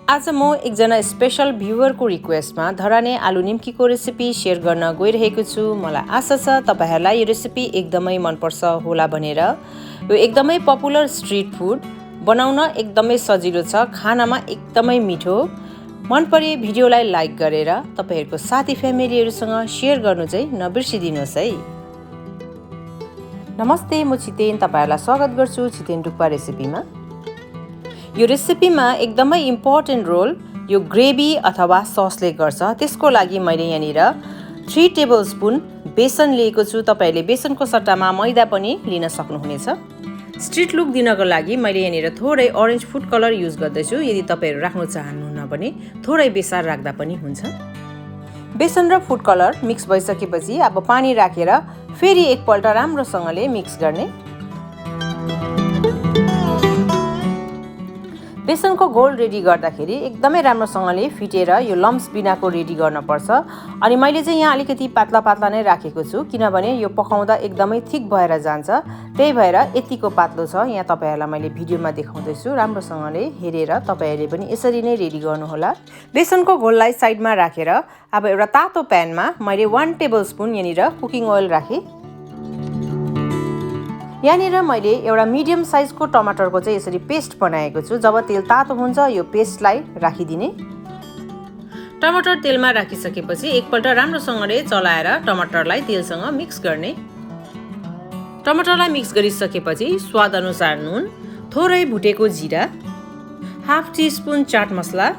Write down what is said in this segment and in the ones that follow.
आज म एकजना स्पेशल भ्युवरको रिक्वेस्टमा धराने आलु निम्कीको रेसिपी सेयर गर्न गइरहेको छु। मलाई आशा छ तपाईहरुलाई यो रेसिपी एकदमै मनपर्छ होला भनेर। यो एकदमै पपुलर स्ट्रिट फुड, बनाउन एकदमै सजिलो छ, खानामा एकदमै मिठो। मन परे भिडियोलाई लाइक गरेर तपाईहरुको साथी फ्यामिलीहरुसँग सेयर गर्नु चाहिँ नबिर्सिदिनुहोस् है। नमस्ते, म छितेन तपाईहरुलाई स्वागत गर्छु छितेन डुक्पा रेसिपीमा। यो रेसिपीमा एकदमै इम्पोर्टेन्ट रोल यो ग्रेभी अथवा ससले गर्छ। त्यसको लागि मैले यहाँनिर 3 टेबलस्पुन बेसन लिएको छु। तपाईहरुले बेसनको सट्टामा मैदा पनि लिन सक्नुहुनेछ। स्ट्रिट लुक दिनको लागि मैले यहाँनिर थोरै ऑरेन्ज फुड कलर युज गर्दैछु। यदि तपाईहरु राख्न चाहनुहुन्न भने थोरै बेसार राख्दा पनि हुन्छ। बेसन र फुड कलर मिक्स भइसकेपछि अब पानी राखेर फेरि एकपल्ट राम्रोसँगले मिक्स गर्ने। बेसनको घोल रेडी गर्दाखेरि एकदमै राम्रोसँगले फिटेर यो लम्प्स बिनाको रेडी गर्न पर्छ। अनि मैले चाहिँ यहाँ अलिकति पातला पातला नै राखेको छु, किनभने यो पकाउँदा एकदमै थिक भएर जान्छ। त्यही भएर यतिको पातलो छ। यहाँ तपाईहरुलाई मैले भिडियोमा देखाउँदै छु, राम्रोसँगले हेरेर तपाईहरुले पनि यसरी नै रेडी गर्नुहोला। बेसनको घोललाई साइडमा राखेर अब एउटा तातो प्यानमा मैले 1 टेबलस्पुन यहाँनिर कुकिङ ओयल राखे। यहाँनिर मैले एउटा मिडियम साइजको टमाटरको चाहिँ यसरी पेस्ट बनाएको छु। जब तेल तातो हुन्छ यो पेस्टलाई राखिदिने। टमाटर तेलमा राखिसकेपछि एकपल्ट राम्रोसँगले चलाएर टमाटरलाई तेलसँग मिक्स गर्ने। टमाटरलाई मिक्स गरिसकेपछि स्वाद अनुसार नुन, थोरै भुटेको जिरा, हाफ टीस्पुन चाट मसला।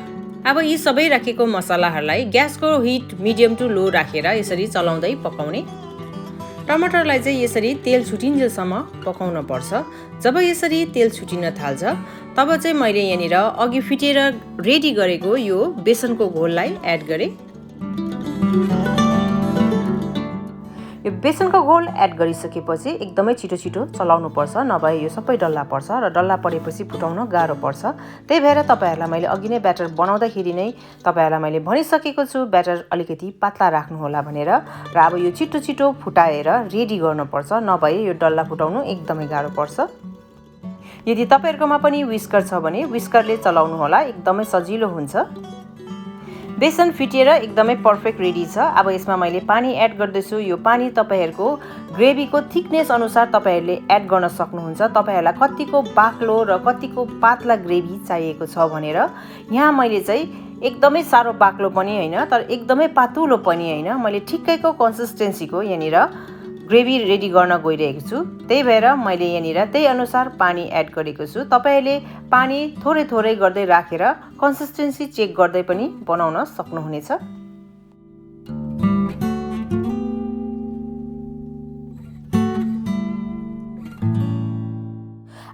अब यी सबै राखेको मसलाहरूलाई ग्यासको हिट मिडियम टु लो राखेर यसरी चलाउँदै पकाउने। टमाटरलाई चाहिँ यसरी तेल छुटिन्जेलसम्म पकाउन पर्छ। जब यसरी तेल छुटिन थाल्छ तब चाहिँ मैले यहाँनिर अघि फिटेर रेडी गरेको यो बेसनको घोललाई एड गरे। यो बेसनको घोल एड गरिसकेपछि एकदमै छिटो छिटो चलाउनु पर्छ, नभए यो सबै डल्ला पर्छ र डल्ला परेपछि फुटाउन गाह्रो पर्छ। त्यही भएर तपाईहरुलाई मैले अघि नै ब्याटर बनाउँदाखेरि नै तपाईहरुलाई मैले भनिसकेको छु ब्याटर अलिकति पातला राख्नु होला भनेर। र अब यो छिटो छिटो फुटाएर रेडी गर्नुपर्छ, नभए यो डल्ला फुटाउनु एकदमै गाह्रो पर्छ। यदि तपाईहरुकोमा पनि विस्कर छ भने विस्करले चलाउनु होला, एकदमै सजिलो हुन्छ। बेसन फिटेर एकदमै पर्फेक्ट रेडी छ। अब यसमा मैले पानी एड गर्दैछु। यो पानी तपाईहरुको ग्रेभीको थिकनेस अनुसार तपाईहरुले एड गर्न सक्नुहुन्छ। तपाईहरुलाई कतिको बाक्लो र कतिको पातला ग्रेभी चाहिएको छ भनेर। यहाँ मैले चाहिँ एकदमै साह्रो बाक्लो पनि हैन, तर एकदमै पातुलो पनि हैन, मैले ठिक्कैको कन्सिस्टेन्सीको यहाँनिर ग्रेभी रेडी गर्न गइरहेको छु। त्यही भएर मैले यहाँनिर त्यही अनुसार पानी एड गरेको छु। तपाईहरुले पानी थोरै थोरै गर्दै राखेर कन्सिस्टेन्सी चेक गर्दै पनि बनाउन सक्नुहुनेछ।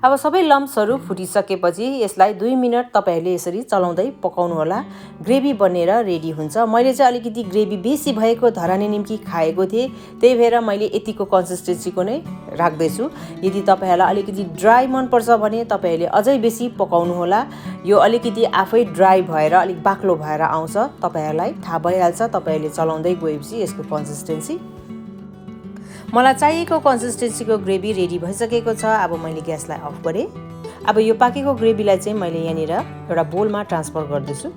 अब सबै लम्प्सहरू फुटिसकेपछि यसलाई 2 मिनेट तपाईहरुले यसरी चलाउँदै पकाउनु होला। ग्रेभी बनेर रेडी हुन्छ। मैले चाहिँ अलिकति ग्रेभी बेसी भएको धराने निम्की खाएको थिएँ, त्यही भएर मैले यतिको कन्सिस्टेन्सीको नै राख्दैछु। यदि तपाईहरुलाई अलिकति ड्राई मनपर्छ भने तपाईहरुले अझै बेसी पकाउनु होला। यो अलिकति आफै ड्राई भएर अलिक बाक्लो भएर आउँछ, तपाईहरुलाई थाहा भइहाल्छ तपाईहरुले चलाउँदै गएपछि यसको कन्सिस्टेन्सी। मलाई चाहिएको कन्सिस्टेन्सीको ग्रेभी रेडी भइसकेको छ। अब मैले ग्यासलाई अफ गरेँ। अब यो पाकेको ग्रेभीलाई चाहिँ मैले यहाँनिर एउटा बोलमा ट्रान्सफर गर्दैछु।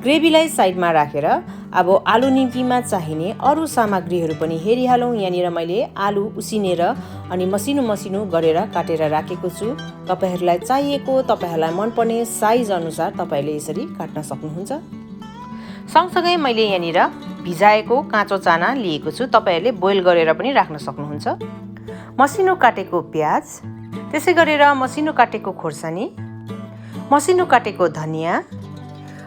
ग्रेभीलाई साइडमा राखेर अब आलु निम्कीमा चाहिने अरू सामग्रीहरू पनि हेरिहालौँ। यहाँनिर मैले आलु उसिनेर अनि मसिनो मसिनो गरेर काटेर राखेको छु। तपाईहरुलाई चाहिएको, तपाईहरुलाई मनपर्ने साइज अनुसार तपाईहरुले यसरी काट्न सक्नुहुन्छ। सँगसँगै मैले यहाँनिर भिजाएको काँचो चाना लिएको छु। तपाईहरुले बोइल गरेर पनि राख्न सक्नुहुन्छ। मसिनो काटेको प्याज, त्यसै गरेर मसिनो काटेको खोर्सानी, मसिनो काटेको धनिया।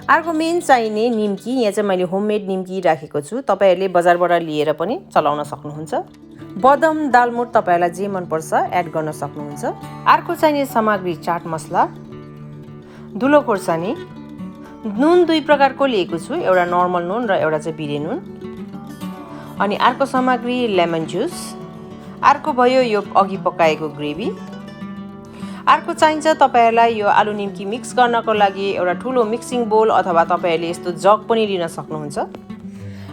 अर्को मेन चाहिने निम्की, यहाँ चाहिँ मैले होममेड निम्की राखेको छु। तपाईहरुले बजारबाट लिएर पनि चलाउन सक्नुहुन्छ। बदाम, दालमोट तपाईहरुलाई जे मनपर्छ एड गर्न सक्नुहुन्छ। अर्को चाहिने सामग्री चाट मसला, धुलो खोर्सानी, नुन 2 प्रकारको लिएको छु, एउटा नर्मल नुन र एउटा चाहिँ बिरे नुन। अनि अर्को सामग्री लेमन जुस। अर्को भयो यो अघि पकाएको ग्रेभी। अर्को चाहिन्छ तपाईहरुलाई यो आलु निम्की मिक्स गर्नको लागि एउटा ठुलो मिक्सिङ बोल अथवा तपाईहरुले यस्तो जग पनि लिन सक्नुहुन्छ।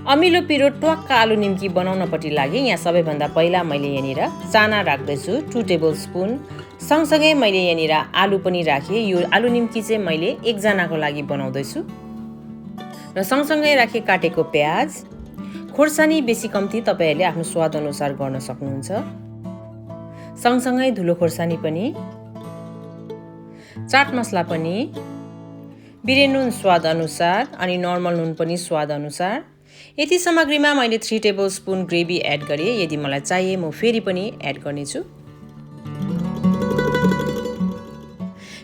अमिलो पिरो ट्वाक्क आलु निम्की बनाउनपट्टि लागि यहाँ सबैभन्दा पहिला मैले यहाँनिर चाना राख्दैछु 2 टेबलस्पुन। सँगसँगै मैले यहाँनिर आलु पनि राखेँ। यो आलु निम्की चाहिँ मैले एक जनाको लागि बनाउँदैछु। र सँगसँगै राखेँ काटेको प्याज। खोर्सानी बेसी कम्ती तपाईहरुले आफ्नो स्वाद अनुसार गर्न सक्नुहुन्छ। सँगसँगै धुलो खोर्सानी पनि, चाट मसला पनि, बिरे नुन स्वाद अनुसार अनि नर्मल नुन पनि स्वाद अनुसार। यति सामग्रीमा मैले 3 टेबलस्पुन ग्रेभी एड गरेँ। यदि मलाई चाहिए म फेरि पनि एड गर्नेछु।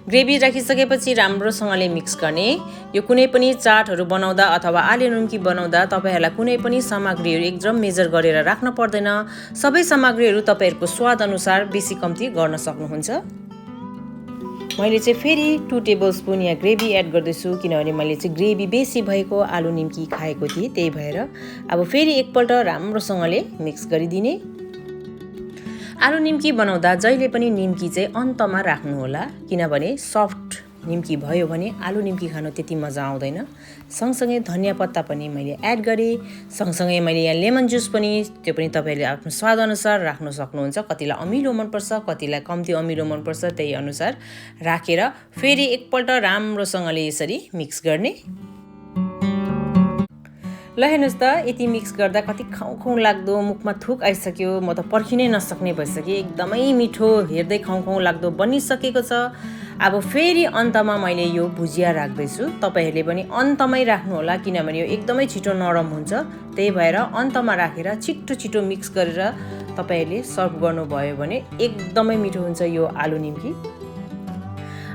ग्रेभी राखिसकेपछि राम्रोसँगले मिक्स गर्ने। यो कुनै पनि चाटहरू बनाउँदा अथवा आलु निम्की बनाउँदा तपाईहरुलाई कुनै पनि सामग्रीहरू एकदम मेजर गरेर राख्न पर्दैन। सबै सामग्रीहरू तपाईहरुको स्वाद अनुसार बेसी कम्ती गर्न सक्नुहुन्छ। मैले चाहिँ फेरि 2 टेबलस्पुन यहाँ ग्रेभी एड गर्दैछु किनभने मैले चाहिँ ग्रेभी बेसी भएको आलु निम्की खाएको थिएँ, त्यही भएर अब फेरि एकपल्ट राम्रोसँगले मिक्स गरिदिने। आलु निम्की बनाउँदा जहिले पनि निम्की चाहिँ अन्तमा राख्नु होला किनभने सफ्ट निम्की भयो भने आलु निम्की खान त्यति मजा आउँदैन। सँगसँगै धनिया पत्ता पनि मैले एड गरेँ। सँगसँगै मैले यहाँ लेमन जुस पनि, त्यो पनि तपाईहरुले आफ्नो स्वाद अनुसार राख्न सक्नुहुन्छ। कतिलाई अमिलो मनपर्छ, कतिलाई कम्ती अमिलो मनपर्छ, त्यही अनुसार राखेर फेरि एकपल्ट राम्रोसँगले यसरी मिक्स गर्ने। ल हेर्नुस् त यति मिक्स गर्दा कति खाउँ खाउँ लाग्दो, मुखमा थुक आइसक्यो। म त पर्खिनै नसक्ने भइसकेँ। एकदमै मिठो, हेर्दै खाउँ खाउँ लाग्दो बनिसकेको छ। अब फेरि अन्तमा मैले यो भुजिया राख्दैछु। तपाईहरुले पनि अन्तमै राख्नु होला किनभने यो एकदमै छिटो नरम हुन्छ। त्यही भएर अन्तमा राखेर छिटो छिटो मिक्स गरेर तपाईहरुले सर्भ गर्नुभयो भने एकदमै मिठो हुन्छ यो आलु निम्की।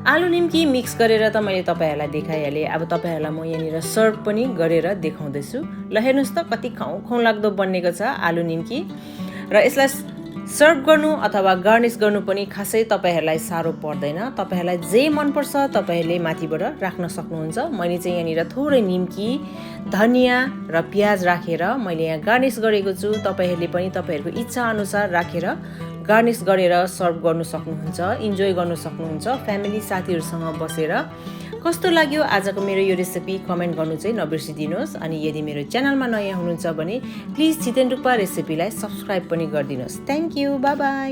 आलु निम्की मिक्स गरेर त मैले तपाईहरुलाई देखाइहालेँ। अब तपाईहरुलाई म यहाँनिर सर्भ पनि गरेर देखाउँदैछु। ल हेर्नुस् त कति खाउँ खाउँ लाग्दो बनेको छ आलु निम्की। र यसलाई सर्भ गर्नु अथवा गार्निश गर्नु पनि खासै तपाईहरुलाई साह्रो पर्दैन। तपाईहरुलाई जे मनपर्छ तपाईहरुले माथिबाट राख्न सक्नुहुन्छ। मैले चाहिँ यहाँनिर थोरै निम्की, धनिया र प्याज राखेर मैले यहाँ गार्निश गरेको छु। तपाईहरुले पनि तपाईहरुको इच्छा अनुसार राखेर गार्निश गरेर सर्भ गर्नु सक्नुहुन्छ, इन्जोय गर्नु सक्नुहुन्छ फ्यामिली साथीहरुसँग बसेर। कस्तो लाग्यो आजको मेरो यो रेसिपी कमेन्ट गर्नु चाहिँ नबिर्सिदिनुहोस्। अनि यदि मेरो च्यानलमा नयाँ हुनुहुन्छ भने प्लिज छितेन डुक्पा रेसिपीलाई सब्स्क्राइब पनि गरिदिनुहोस्। Thank you, bye bye.